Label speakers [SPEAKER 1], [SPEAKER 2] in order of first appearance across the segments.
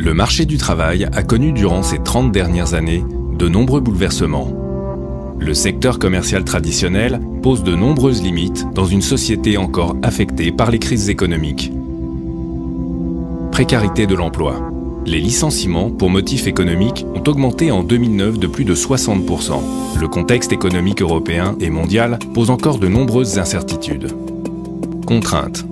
[SPEAKER 1] Le marché du travail a connu durant ces 30 dernières années de nombreux bouleversements. Le secteur commercial traditionnel pose de nombreuses limites dans une société encore affectée par les crises économiques. Précarité de l'emploi. Les licenciements pour motifs économiques ont augmenté en 2009 de plus de 60%. Le contexte économique européen et mondial pose encore de nombreuses incertitudes. Contraintes.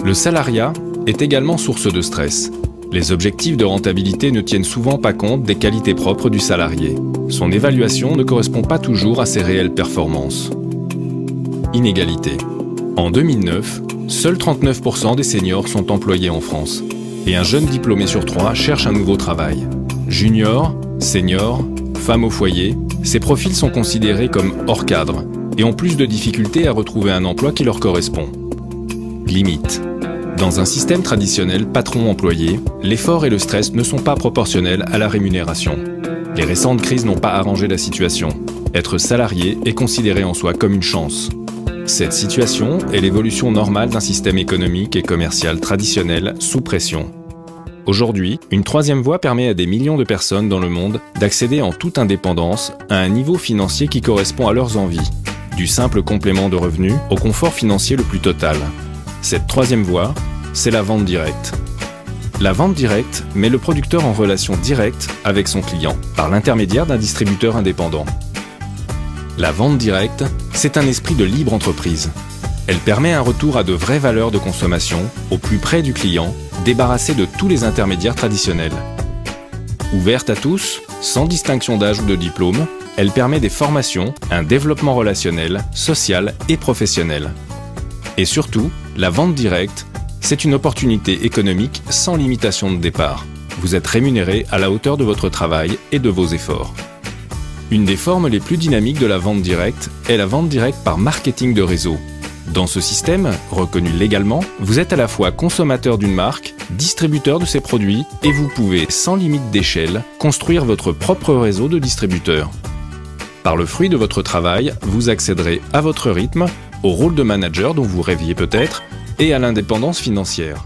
[SPEAKER 1] Le salariat est également source de stress. Les objectifs de rentabilité ne tiennent souvent pas compte des qualités propres du salarié. Son évaluation ne correspond pas toujours à ses réelles performances. Inégalité. En 2009, seuls 39% des seniors sont employés en France. Et un jeune diplômé sur 3 cherche un nouveau travail. Junior, senior, femme au foyer, ces profils sont considérés comme hors cadre et ont plus de difficultés à retrouver un emploi qui leur correspond. Limite. Dans un système traditionnel patron-employé, l'effort et le stress ne sont pas proportionnels à la rémunération. Les récentes crises n'ont pas arrangé la situation. Être salarié est considéré en soi comme une chance. Cette situation est l'évolution normale d'un système économique et commercial traditionnel sous pression. Aujourd'hui, une troisième voie permet à des millions de personnes dans le monde d'accéder en toute indépendance à un niveau financier qui correspond à leurs envies, du simple complément de revenus au confort financier le plus total. Cette troisième voie, c'est la vente directe. La vente directe met le producteur en relation directe avec son client, par l'intermédiaire d'un distributeur indépendant. La vente directe, c'est un esprit de libre entreprise. Elle permet un retour à de vraies valeurs de consommation, au plus près du client, débarrassé de tous les intermédiaires traditionnels. Ouverte à tous, sans distinction d'âge ou de diplôme, elle permet des formations, un développement relationnel, social et professionnel. Et surtout, la vente directe, c'est une opportunité économique sans limitation de départ. Vous êtes rémunéré à la hauteur de votre travail et de vos efforts. Une des formes les plus dynamiques de la vente directe est la vente directe par marketing de réseau. Dans ce système, reconnu légalement, vous êtes à la fois consommateur d'une marque, distributeur de ses produits et vous pouvez, sans limite d'échelle, construire votre propre réseau de distributeurs. Par le fruit de votre travail, vous accéderez à votre rythme, au rôle de manager dont vous rêviez peut-être, et à l'indépendance financière.